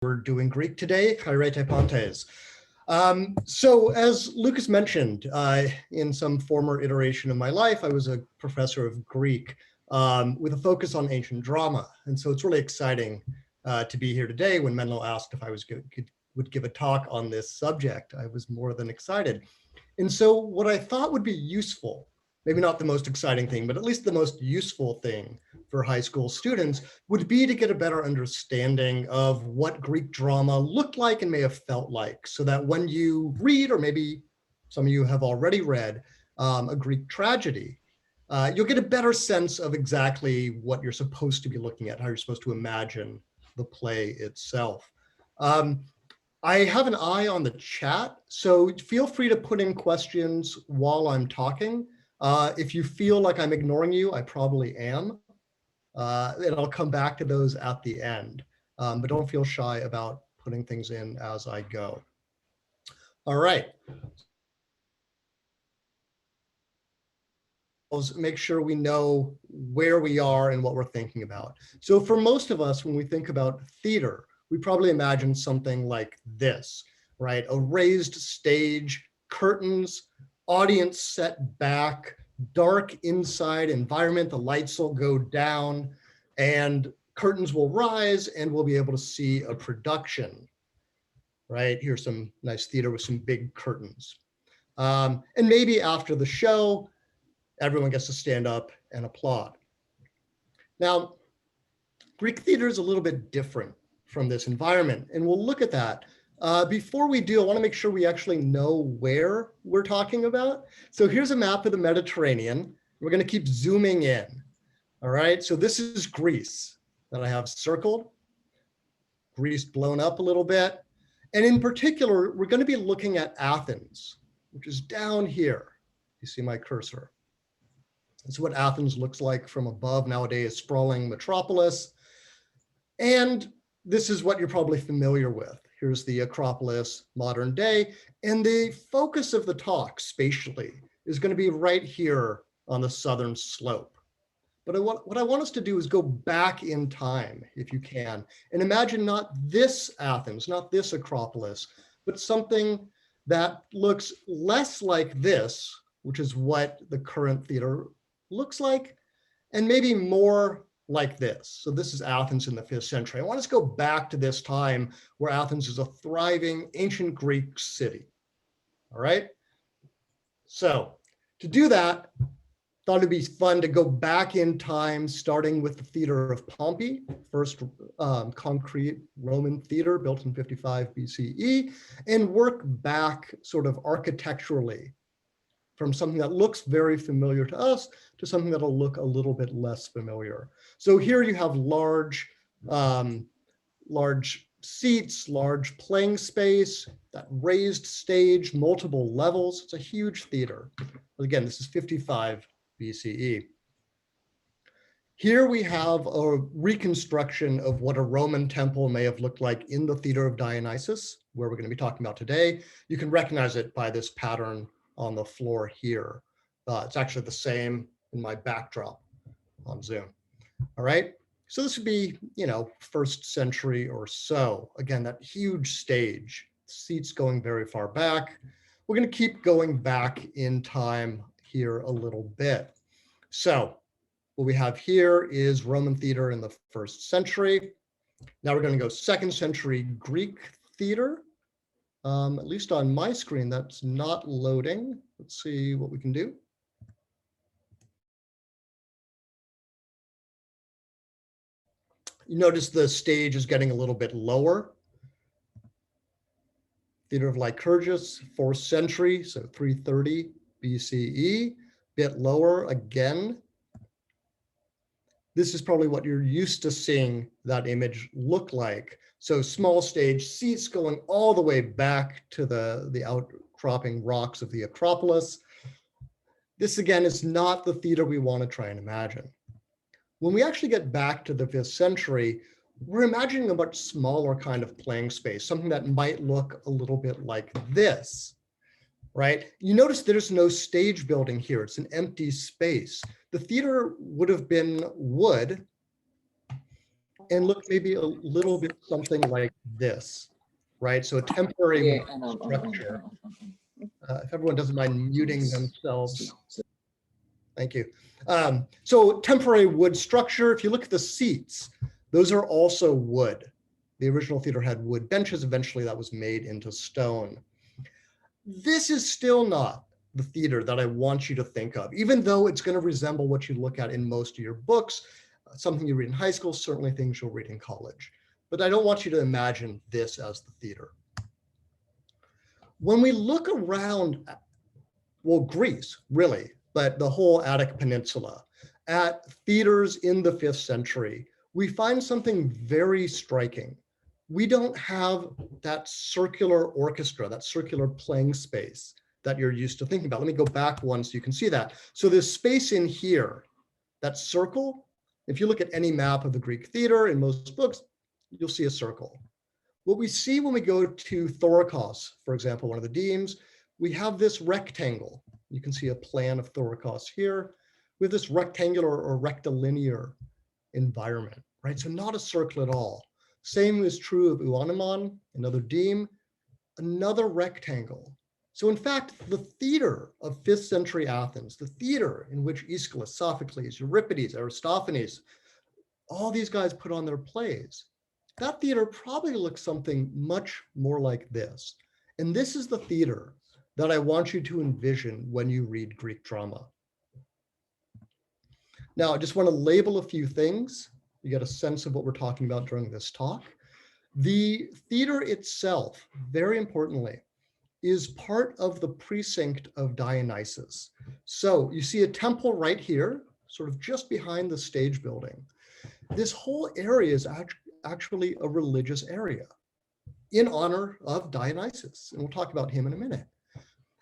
We're doing Greek today, Chairete Pontes. So as Lucas mentioned, in some former iteration of my life, I was a professor of Greek with a focus on ancient drama. And so it's really exciting to be here today. When Menlo asked if I would give a talk on this subject, I was more than excited. And so what I thought would be useful, maybe not the most exciting thing, but at least the most useful thing for high school students would be to get a better understanding of what Greek drama looked like and may have felt like, so that when you read, or maybe some of you have already read, a Greek tragedy, you'll get a better sense of exactly what you're supposed to be looking at, how you're supposed to imagine the play itself. I have an eye on the chat, so feel free to put in questions while I'm talking. If you feel like I'm ignoring you, I probably am. And I'll come back to those at the end, but don't feel shy about putting things in as I go. All right. Make sure we know where we are and what we're thinking about. So for most of us, when we think about theater, we probably imagine something like this, right? A raised stage, curtains, audience set back, dark inside environment, the lights will go down and curtains will rise and we'll be able to see a production, right? Here's some nice theater with some big curtains. And maybe after the show, everyone gets to stand up and applaud. Now, Greek theater is a little bit different from this environment, and we'll look at that. Before we do, I want to make sure we actually know where we're talking about. So here's a map of the Mediterranean. We're going to keep zooming in. All right, so this is Greece that I have circled. Greece blown up a little bit. And in particular, we're going to be looking at Athens, which is down here. You see my cursor. This is what Athens looks like from above nowadays, sprawling metropolis. And this is what you're probably familiar with. Here's the Acropolis, modern day. And the focus of the talk spatially is going to be right here on the southern slope. But what I want us to do is go back in time, if you can, and imagine not this Athens, not this Acropolis, but something that looks less like this, which is what the current theater looks like, and maybe more like this. So this is Athens in the 5th century. I want us to go back to this time where Athens is a thriving ancient Greek city. All right. So to do that, thought it'd be fun to go back in time, starting with the Theater of Pompey, first concrete Roman theater built in 55 BCE, and work back sort of architecturally from something that looks very familiar to us to something that'll look a little bit less familiar. So here you have large seats, large playing space, that raised stage, multiple levels. It's a huge theater. But again, this is 55 BCE. Here we have a reconstruction of what a Roman temple may have looked like in the Theater of Dionysus, where we're going to be talking about today. You can recognize it by this pattern on the floor here. It's actually the same in my backdrop on Zoom. All right, so this would be, 1st century or so. Again, that huge stage, seats going very far back. We're going to keep going back in time here a little bit. So what we have here is Roman theater in the 1st century. Now we're going to go 2nd century Greek theater. At least on my screen, that's not loading. Let's see what we can do. You notice the stage is getting a little bit lower. Theater of Lycurgus, 4th century, so 330 BCE, bit lower again. This is probably what you're used to seeing that image look like. So small stage, seats going all the way back to the outcropping rocks of the Acropolis. This again is not the theater we want to try and imagine. When we actually get back to the 5th century, we're imagining a much smaller kind of playing space, something that might look a little bit like this, right? You notice there's no stage building here. It's an empty space. The theater would have been wood, and look maybe a little bit something like this, right? So a temporary structure. If everyone doesn't mind muting themselves. Thank you. So temporary wood structure, if you look at the seats, those are also wood. The original theater had wood benches. Eventually that was made into stone. This is still not the theater that I want you to think of, even though it's going to resemble what you look at in most of your books, something you read in high school, certainly things you'll read in college. But I don't want you to imagine this as the theater. When we look around, well, Greece, really, but the whole Attic Peninsula, at theaters in the 5th century, we find something very striking. We don't have that circular orchestra, that circular playing space that you're used to thinking about. Let me go back one so you can see that. So there's space in here, that circle. If you look at any map of the Greek theater in most books, you'll see a circle. What we see when we go to Thorikos, for example, one of the demes, we have this rectangle. You can see a plan of Thorikos here with this rectangular or rectilinear environment, right? So not a circle at all. Same is true of Euanemon, another deme, another rectangle. So in fact, the theater of 5th century Athens, the theater in which Aeschylus, Sophocles, Euripides, Aristophanes, all these guys put on their plays, that theater probably looks something much more like this. And this is the theater that I want you to envision when you read Greek drama. Now, I just want to label a few things. You get a sense of what we're talking about during this talk. The theater itself, very importantly, is part of the precinct of Dionysus. So you see a temple right here, sort of just behind the stage building. This whole area is actually a religious area in honor of Dionysus, and we'll talk about him in a minute.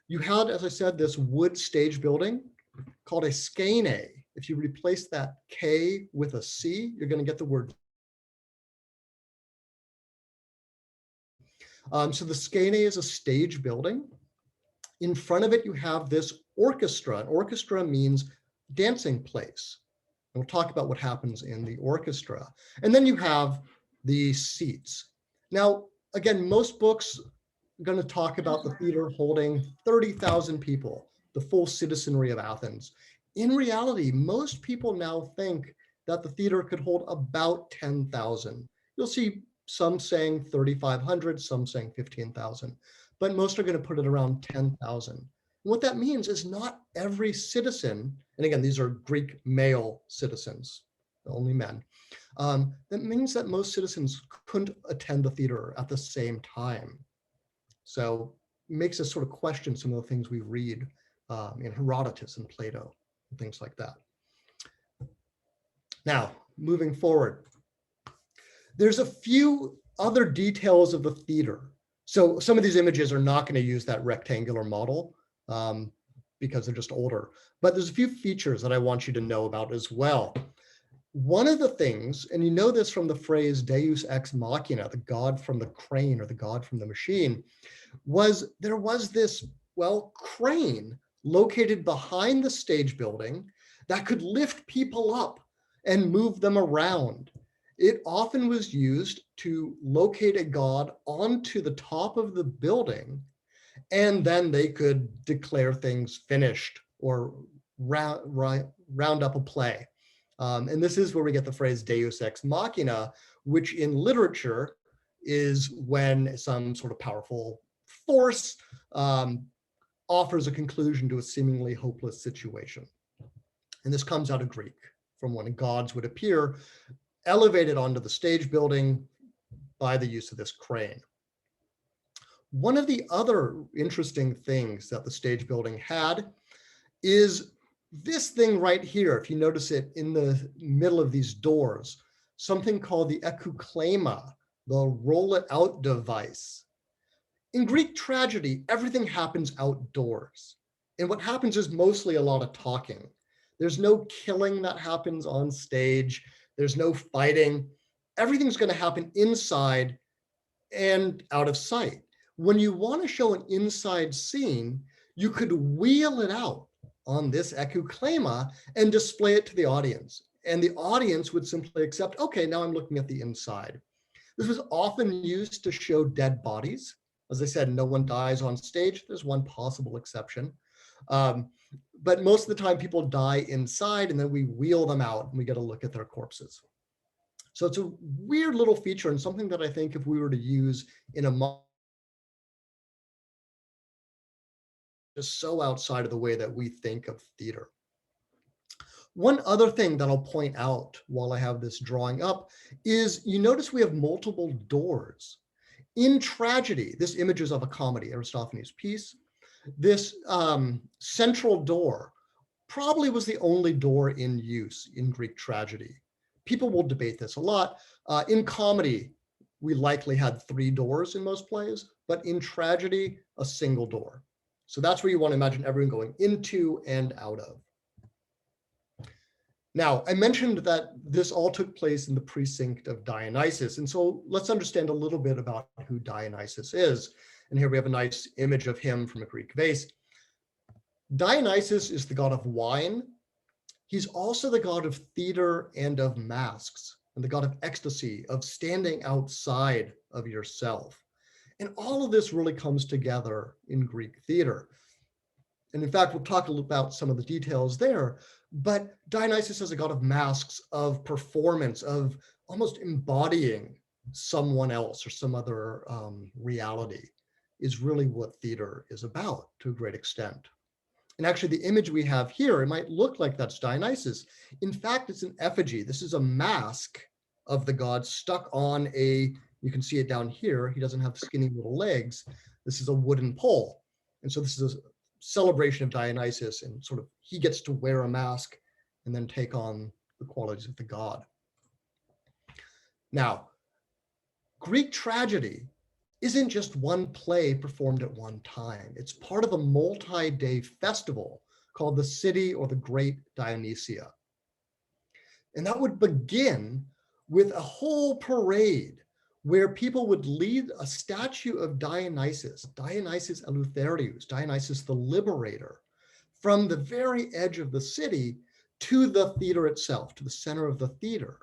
You had, as I said, this wood stage building called a skene. If you replace that K with a C, you're going to get the word. So the skene is a stage building. In front of it, you have this orchestra. An orchestra means dancing place. And we'll talk about what happens in the orchestra. And then you have the seats. Now, again, most books are going to talk about the theater holding 30,000 people, the full citizenry of Athens. In reality, most people now think that the theater could hold about 10,000. You'll see some saying 3,500, some saying 15,000, but most are going to put it around 10,000. What that means is not every citizen, and again, these are Greek male citizens, only men. That means that most citizens couldn't attend the theater at the same time. So it makes us sort of question some of the things we read in Herodotus and Plato and things like that. Now, moving forward, there's a few other details of the theater. So some of these images are not going to use that rectangular model because they're just older, but there's a few features that I want you to know about as well. One of the things, and you know this from the phrase Deus ex machina, the god from the crane or the god from the machine, was there was this, well, crane located behind the stage building that could lift people up and move them around. It often was used to locate a god onto the top of the building, and then they could declare things finished or round up a play. And this is where we get the phrase Deus ex machina, which in literature is when some sort of powerful force offers a conclusion to a seemingly hopeless situation. And this comes out of Greek, from when gods would appear elevated onto the stage building by the use of this crane. One of the other interesting things that the stage building had is this thing right here. If you notice it in the middle of these doors, something called the Ekuklema, the roll it out device. In Greek tragedy, everything happens outdoors. And what happens is mostly a lot of talking. There's no killing that happens on stage. There's no fighting. Everything's going to happen inside and out of sight. When you want to show an inside scene, you could wheel it out on this Ekuklema and display it to the audience. and the audience would simply accept, okay, now I'm looking at the inside. This was often used to show dead bodies. As I said, no one dies on stage. There's one possible exception. But most of the time people die inside, and then we wheel them out and we get a look at their corpses. So it's a weird little feature, and something that I think if we were to use in a just so outside of the way that we think of theater. One other thing that I'll point out while I have this drawing up is you notice we have multiple doors. In tragedy, this image is of a comedy, Aristophanes' piece. This central door probably was the only door in use in Greek tragedy. People will debate this a lot. In comedy, we likely had 3 doors in most plays, but in tragedy, a single door. So that's where you want to imagine everyone going into and out of. Now, I mentioned that this all took place in the precinct of Dionysus. And so let's understand a little bit about who Dionysus is. And here we have a nice image of him from a Greek vase. Dionysus is the god of wine. He's also the god of theater and of masks, and the god of ecstasy, of standing outside of yourself. And all of this really comes together in Greek theater. And in fact, we'll talk a little about some of the details there, but Dionysus is a god of masks, of performance, of almost embodying someone else or some other reality, is really what theater is about to a great extent. And actually the image we have here, it might look like that's Dionysus. In fact, it's an effigy. This is a mask of the god stuck on a, you can see it down here. He doesn't have skinny little legs. This is a wooden pole. And so this is a celebration of Dionysus, and sort of he gets to wear a mask and then take on the qualities of the god. Now, Greek tragedy isn't just one play performed at one time. It's part of a multi-day festival called the City or the Great Dionysia. And that would begin with a whole parade where people would lead a statue of Dionysus, Dionysus Eleutherius, Dionysus the Liberator, from the very edge of the city to the theater itself, to the center of the theater.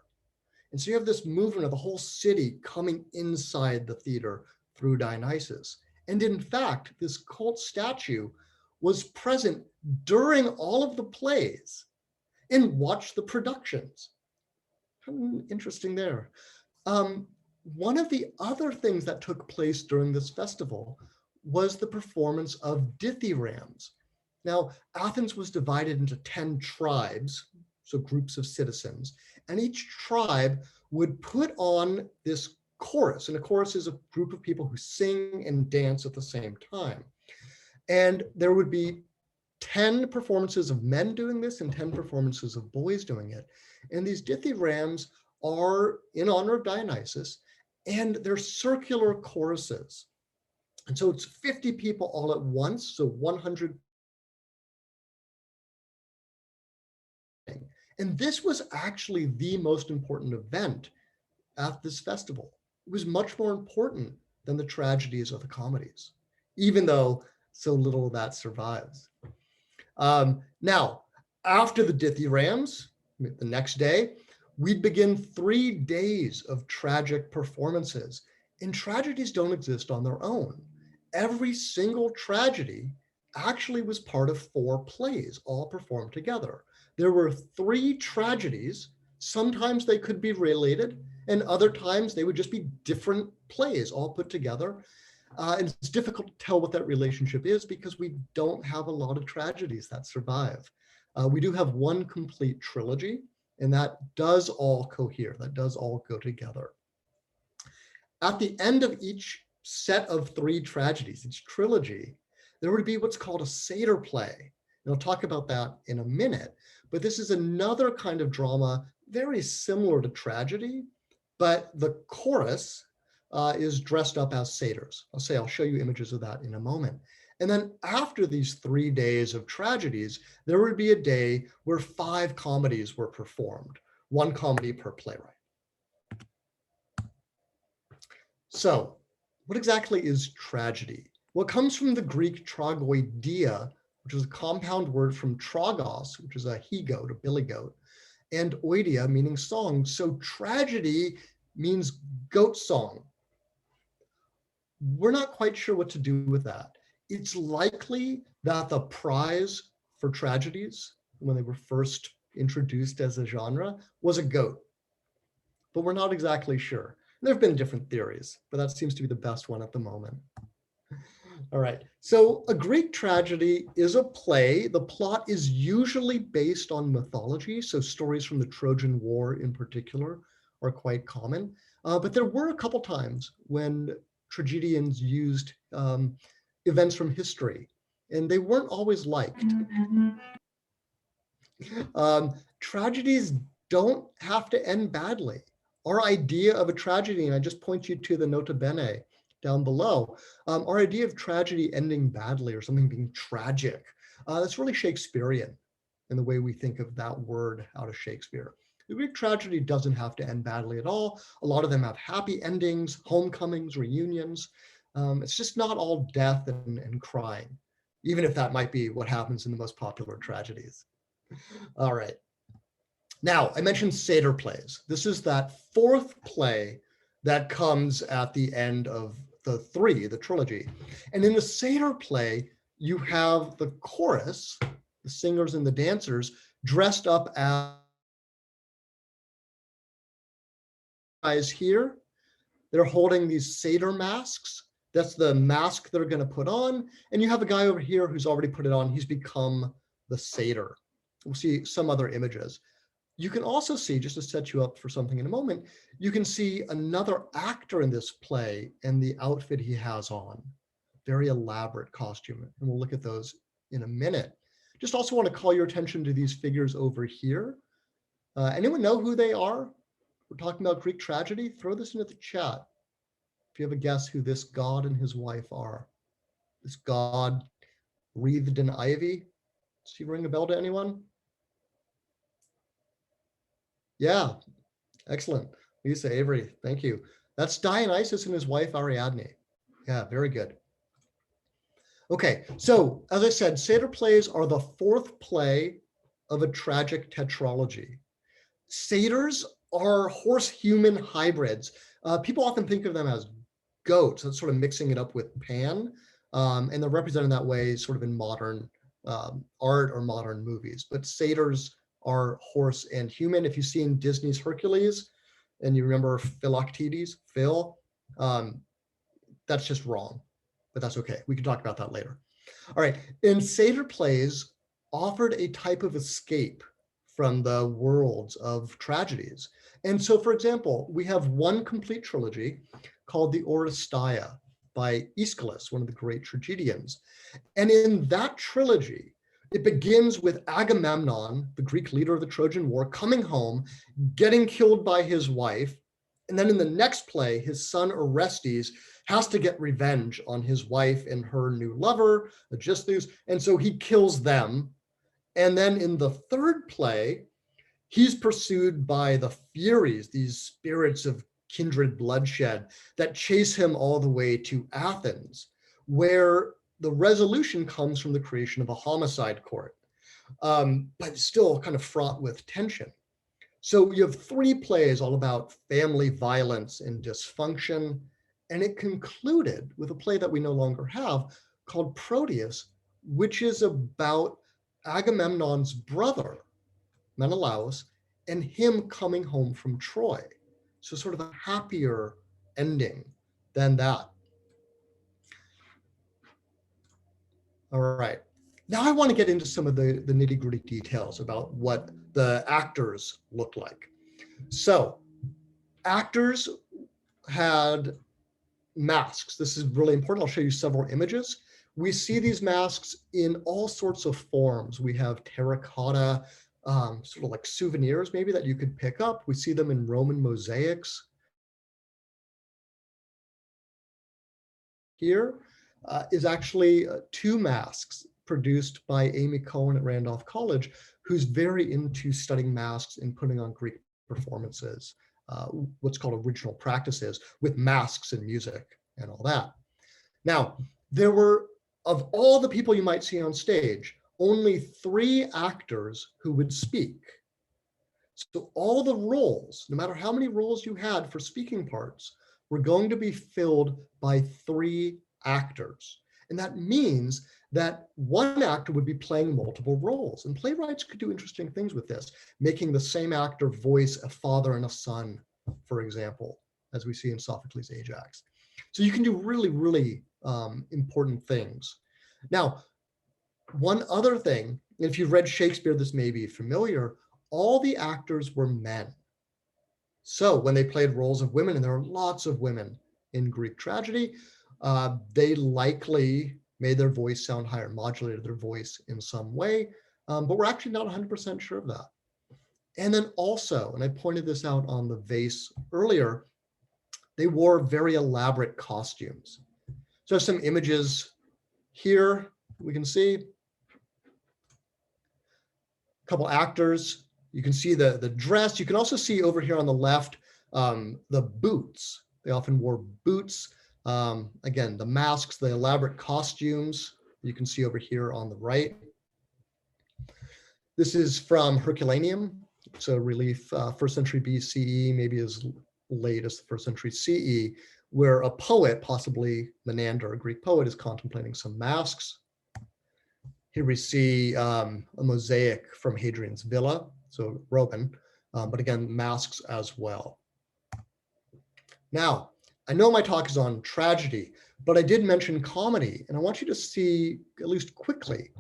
And so you have this movement of the whole city coming inside the theater through Dionysus. And in fact, this cult statue was present during all of the plays and watched the productions. Interesting there. One of the other things that took place during this festival was the performance of dithyrambs. Now, Athens was divided into 10 tribes, so groups of citizens, and each tribe would put on this chorus, and a chorus is a group of people who sing and dance at the same time. And there would be 10 performances of men doing this and 10 performances of boys doing it. And these dithyrambs are in honor of Dionysus, and they're circular choruses. And so it's 50 people all at once, so 100. And this was actually the most important event at this festival. It was much more important than the tragedies or the comedies, even though so little of that survives. Now, after the dithyrambs, the next day, we'd begin 3 days of tragic performances. And tragedies don't exist on their own. Every single tragedy actually was part of 4 plays, all performed together. There were 3 tragedies. Sometimes they could be related, and other times they would just be different plays all put together. And it's difficult to tell what that relationship is because we don't have a lot of tragedies that survive. We do have one complete trilogy, and that does all cohere, that does all go together. At the end of each set of 3 tragedies, each trilogy, there would be what's called a Seder play. And I'll talk about that in a minute, but this is another kind of drama very similar to tragedy, but the chorus is dressed up as satyrs. I'll show you images of that in a moment. And then after these 3 days of tragedies, there would be a day where 5 comedies were performed, 1 comedy per playwright. So what exactly is tragedy? Well, it comes from the Greek tragoidia, which is a compound word from tragos, which is a he-goat, a billy goat, and oidia, meaning song. So tragedy means goat song. We're not quite sure what to do with that. It's likely that the prize for tragedies, when they were first introduced as a genre, was a goat, but we're not exactly sure. There have been different theories, but that seems to be the best one at the moment. All right, so a Greek tragedy is a play. The plot is usually based on mythology, so stories from the Trojan War in particular are quite common. But there were a couple times when tragedians used events from history, and they weren't always liked. Tragedies don't have to end badly. Our idea of a tragedy, and I just point you to the nota bene down below, our idea of tragedy ending badly or something being tragic, that's really Shakespearean in the way we think of that word out of Shakespeare. The Greek tragedy doesn't have to end badly at all. A lot of them have happy endings, homecomings, reunions. It's just not all death and crying, even if that might be what happens in the most popular tragedies. All right. Now, I mentioned Seder plays. This is that fourth play that comes at the end of the trilogy. And in the Seder play, you have the chorus, the singers and the dancers, dressed up as here. They're holding these Seder masks. That's the mask they're going to put on. And you have a guy over here who's already put it on. He's become the Seder. We'll see some other images. You can also see, just to set you up for something in a moment, you can see another actor in this play and the outfit he has on. Very elaborate costume. And we'll look at those in a minute. Just also want to call your attention to these figures over here. Anyone know who they are? We're talking about Greek tragedy. Throw this into the chat if you have a guess who this god and his wife are. This god wreathed in ivy. Does he ring a bell to anyone? Yeah, excellent. Lisa Avery, thank you. That's Dionysus and his wife Ariadne. Yeah, very good. Okay, so as I said, Seder plays are the fourth play of a tragic tetralogy. Satyrs are horse-human hybrids. People often think of them as goats. That's sort of mixing it up with Pan, and they're represented that way sort of in modern art or modern movies. But satyrs are horse and human. If you've seen Disney's Hercules and you remember Philoctetes, Phil, that's just wrong, but that's okay. We can talk about that later. All right, and satyr plays offered a type of escape from the worlds of tragedies. And so, for example, we have one complete trilogy called the Orestes by Aeschylus, one of the great tragedians. And in that trilogy, it begins with Agamemnon, the Greek leader of the Trojan War, coming home, getting killed by his wife. And then in the next play, his son Orestes has to get revenge on his wife and her new lover, Aegisthus. And so he kills them. And then in the third play, he's pursued by the Furies, these spirits of kindred bloodshed that chase him all the way to Athens, where the resolution comes from the creation of a homicide court, but still kind of fraught with tension. So you have three plays all about family violence and dysfunction, and it concluded with a play that we no longer have called Proteus, which is about Agamemnon's brother, Menelaus, and him coming home from Troy. So sort of a happier ending than that. All right. Now I want to get into some of the nitty-gritty details about what the actors look like. So actors had masks. This is really important. I'll show you several images. We see these masks in all sorts of forms. We have terracotta, sort of like souvenirs maybe that you could pick up. We see them in Roman mosaics. Here is actually two masks produced by Amy Cohen at Randolph College, who's very into studying masks and putting on Greek performances, what's called original practices with masks and music and all that. Now, there were, of all the people you might see on stage, only 3 actors who would speak. So all the roles, no matter how many roles you had for speaking parts, were going to be filled by 3 actors. And that means that one actor would be playing multiple roles. And playwrights could do interesting things with this, making the same actor voice a father and a son, for example, as we see in Sophocles' Ajax. So you can do really, really important things. Now, one other thing, if you've read Shakespeare, this may be familiar, all the actors were men. So when they played roles of women, and there are lots of women in Greek tragedy, they likely made their voice sound higher, modulated their voice in some way, but we're actually not 100% sure of that. And then also, and I pointed this out on the vase earlier, they wore very elaborate costumes. So some images here we can see a couple actors. You can see the dress. You can also see over here on the left the boots. They often wore boots. Again, the masks, the elaborate costumes you can see over here on the right. This is from Herculaneum. It's a relief 1st century BCE, maybe as late as the 1st century CE, where a poet, possibly Menander, a Greek poet, is contemplating some masks. Here we see a mosaic from Hadrian's villa, so Roman, but again, masks as well. Now, I know my talk is on tragedy, but I did mention comedy, and I want you to see, at least quickly,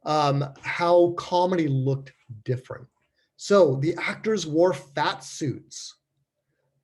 how comedy looked different. So the actors wore fat suits,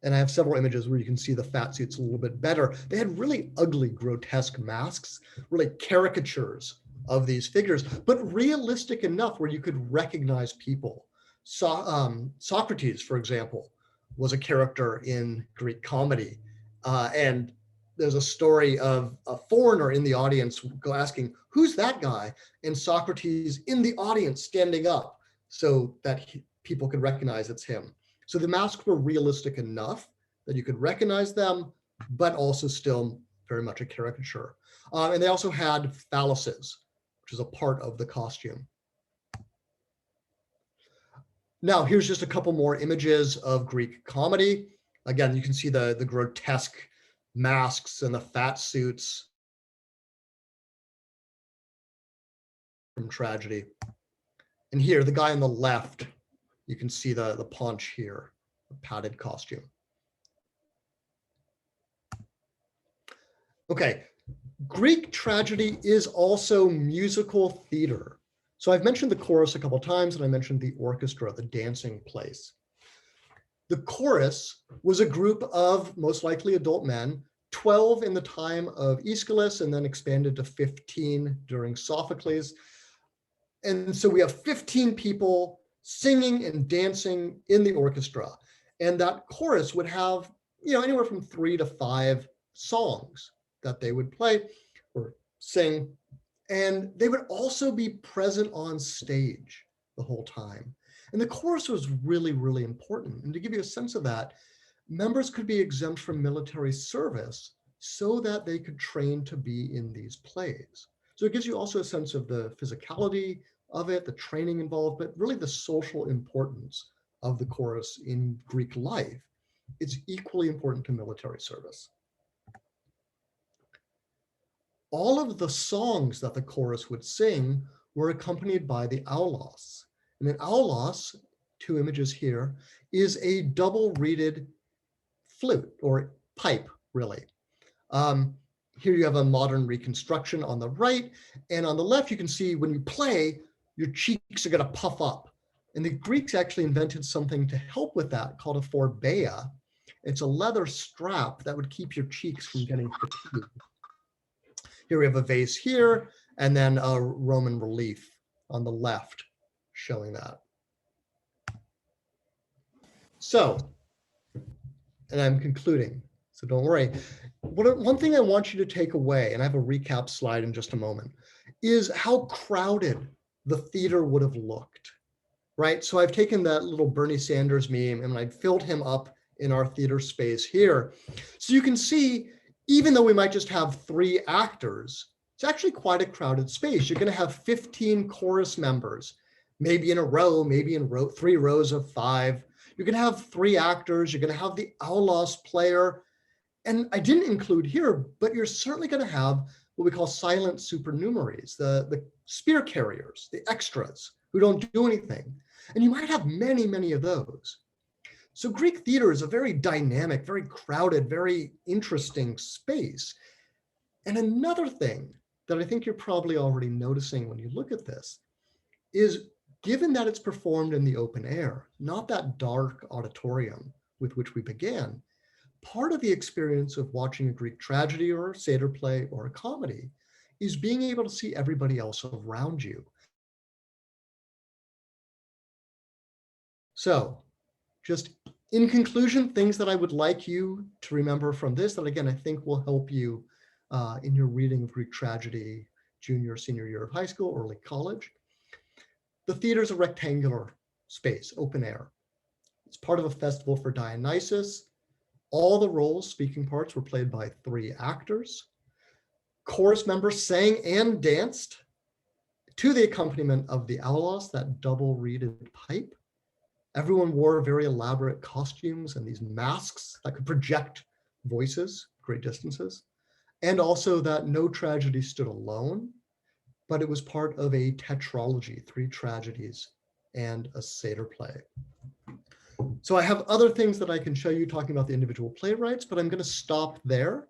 and I have several images where you can see the fat suits a little bit better. They had really ugly, grotesque masks, really caricatures of these figures, but realistic enough where you could recognize people. Socrates, for example, was a character in Greek comedy. And there's a story of a foreigner in the audience asking, who's that guy? And Socrates in the audience standing up so that people could recognize it's him. So the masks were realistic enough that you could recognize them, but also still very much a caricature. And they also had phalluses, which is a part of the costume. Now, here's just a couple more images of Greek comedy. Again, you can see the grotesque masks and the fat suits from tragedy. And here, the guy on the left, you can see the paunch here, the padded costume. Okay, Greek tragedy is also musical theater. So I've mentioned the chorus a couple times, and I mentioned the orchestra, the dancing place. The chorus was a group of most likely adult men, 12 in the time of Aeschylus, and then expanded to 15 during Sophocles. And so we have 15 people singing and dancing in the orchestra. And that chorus would have, anywhere from 3 to 5 songs that they would play or sing. And they would also be present on stage the whole time. And the chorus was really, really important. And to give you a sense of that, members could be exempt from military service so that they could train to be in these plays. So it gives you also a sense of the physicality of it, the training involved, but really the social importance of the chorus in Greek life. It's equally important to military service. All of the songs that the chorus would sing were accompanied by the aulos. And an aulos, 2 images here, is a double-reeded flute or pipe, really. Here you have a modern reconstruction on the right, and on the left you can see when you play, your cheeks are going to puff up. And the Greeks actually invented something to help with that called a Forbea. It's a leather strap that would keep your cheeks from getting fatigued. Here we have a vase here, and then a Roman relief on the left showing that. So, and I'm concluding, so don't worry. One thing I want you to take away, and I have a recap slide in just a moment, is how crowded the theater would have looked, right? So I've taken that little Bernie Sanders meme and I've filled him up in our theater space here. So you can see, even though we might just have 3 actors, it's actually quite a crowded space. You're going to have 15 chorus members. maybe in a row, maybe in 3 rows of 5. You're going to have 3 actors. You're going to have the aulos player. And I didn't include here, but you're certainly going to have what we call silent supernumeraries, the spear carriers, the extras who don't do anything. And you might have many, many of those. So Greek theater is a very dynamic, very crowded, very interesting space. And another thing that I think you're probably already noticing when you look at this is, given that it's performed in the open air, not that dark auditorium with which we began, part of the experience of watching a Greek tragedy or a Seder play or a comedy is being able to see everybody else around you. So just in conclusion, things that I would like you to remember from this that, again, I think will help you in your reading of Greek tragedy, junior, senior year of high school, early college. The theater is a rectangular space, open air. It's part of a festival for Dionysus. All the roles, speaking parts, were played by 3 actors. Chorus members sang and danced to the accompaniment of the aulos, that double reeded pipe. Everyone wore very elaborate costumes and these masks that could project voices great distances. And also that no tragedy stood alone, but it was part of a tetralogy, 3 tragedies and a Seder play. So I have other things that I can show you talking about the individual playwrights, but I'm going to stop there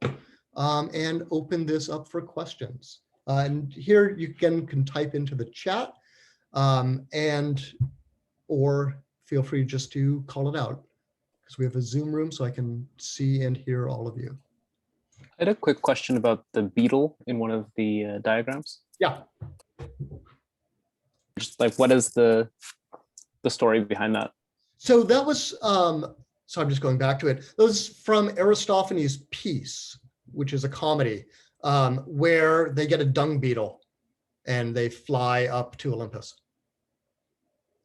and open this up for questions. And here you can type into the chat or feel free just to call it out, because we have a Zoom room so I can see and hear all of you. I had a quick question about the beetle in one of the diagrams. Yeah. Just like, what is the story behind that? So that was, so I'm just going back to it. That was from Aristophanes' piece, which is a comedy, where they get a dung beetle and they fly up to Olympus.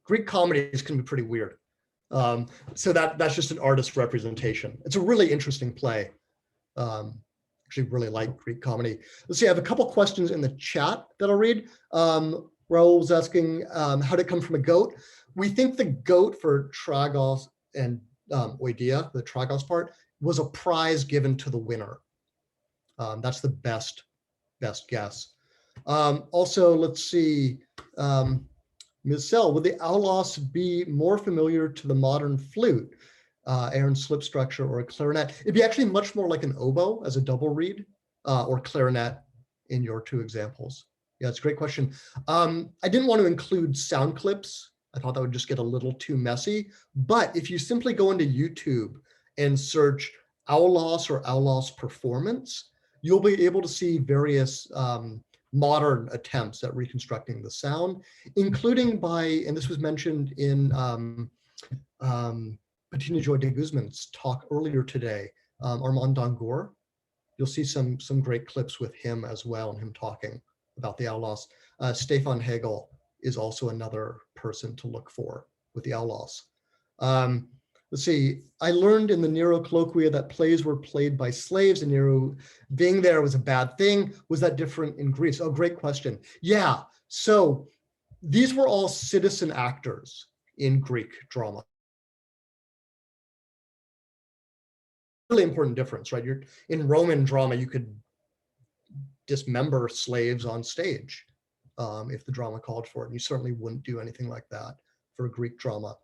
Greek comedies can be pretty weird. So that's just an artist's representation. It's a really interesting play. Actually really like Greek comedy. Let's see, I have a couple questions in the chat that I'll read. Raul was asking, how did it come from a goat? We think the goat for Tragos and Oidea, the Tragos part, was a prize given to the winner. That's the best guess. Also, let's see, Ms. Sell, would the aulos be more familiar to the modern flute, air and slip structure, or a clarinet? It'd be actually much more like an oboe as a double reed, or clarinet in your 2 examples. Yeah, it's a great question. I didn't want to include sound clips. I thought that would just get a little too messy. But if you simply go into YouTube and search aulos or aulos performance, you'll be able to see various modern attempts at reconstructing the sound, including by, and this was mentioned in Bettina Joy de Guzman's talk earlier today, Armand Dangour. You'll see some great clips with him as well, and him talking about the aulos. Stefan Hegel is also another person to look for with the aulos. Let's see, I learned in the Nero Colloquia that plays were played by slaves, and Nero being there was a bad thing. Was that different in Greece? Oh, great question. Yeah, so these were all citizen actors in Greek drama. Really important difference, right? You're in Roman drama, you could dismember slaves on stage if the drama called for it. And you certainly wouldn't do anything like that for a Greek drama.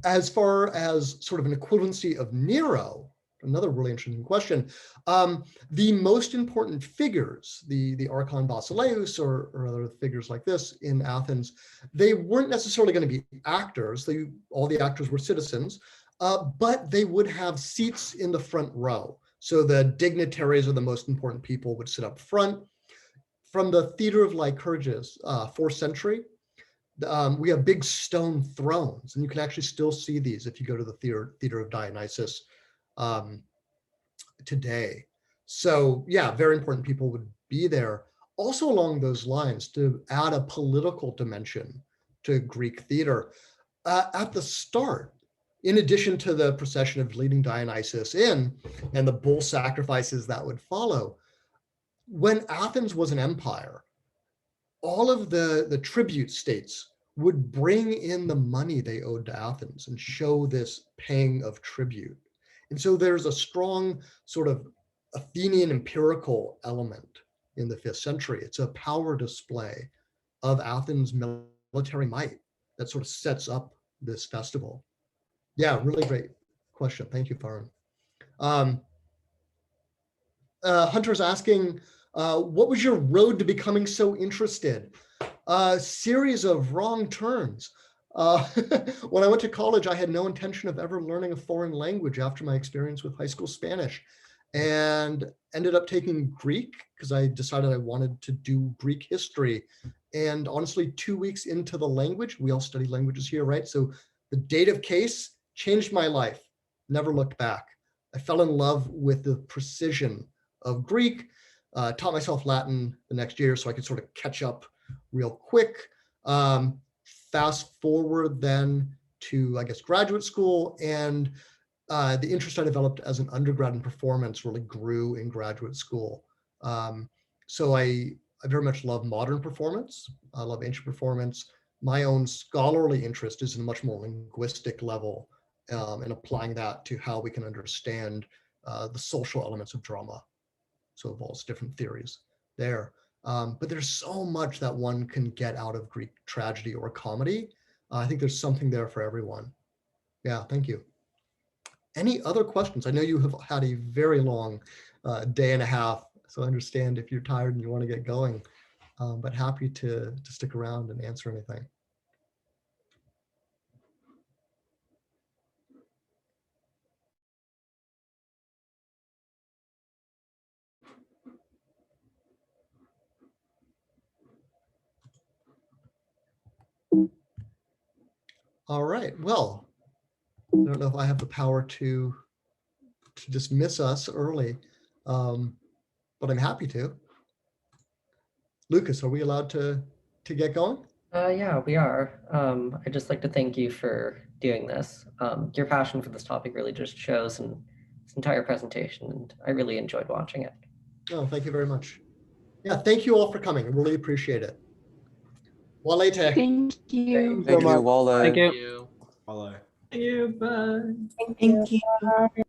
As far as sort of an equivalency of Nero, another really interesting question, the most important figures, the Archon Basileus or other figures like this in Athens, they weren't necessarily going to be actors. All the actors were citizens, but they would have seats in the front row. So the dignitaries or the most important people would sit up front. From the Theater of Lycurgus, 4th century, we have big stone thrones, and you can actually still see these if you go to the Theater of Dionysus today. So yeah, very important people would be there. Also along those lines, to add a political dimension to Greek theater, at the start, in addition to the procession of leading Dionysus in and the bull sacrifices that would follow, when Athens was an empire, all of the tribute states would bring in the money they owed to Athens and show this paying of tribute. And so there's a strong sort of Athenian empirical element in the 5th century. It's a power display of Athens' military might that sort of sets up this festival. Yeah, really great question. Thank you, Farhan. Hunter's asking, what was your road to becoming so interested? A series of wrong turns. When I went to college, I had no intention of ever learning a foreign language after my experience with high school Spanish, and ended up taking Greek because I decided I wanted to do Greek history. And honestly, 2 weeks into the language, we all study languages here, right? So the dative case changed my life, never looked back. I fell in love with the precision of Greek, taught myself Latin the next year so I could sort of catch up real quick. Fast forward then to, I guess, graduate school, and the interest I developed as an undergrad in performance really grew in graduate school. So I very much love modern performance. I love ancient performance. My own scholarly interest is in a much more linguistic level, and applying that to how we can understand the social elements of drama. So it involves different theories there. But there's so much that one can get out of Greek tragedy or comedy. I think there's something there for everyone. Yeah, thank you. Any other questions? I know you have had a very long day and a half, so I understand if you're tired and you want to get going, but happy to stick around and answer anything. All right, well, I don't know if I have the power to dismiss us early, but I'm happy to. Lucas, are we allowed to get going? Yeah, we are. I'd just like to thank you for doing this. Your passion for this topic really just shows in this entire presentation, and I really enjoyed watching it. Oh, thank you very much. Yeah, thank you all for coming. I really appreciate it. Walete. Thank you. Thank you, Wale. Thank you. Wale. Thank you. Bye. Thank you.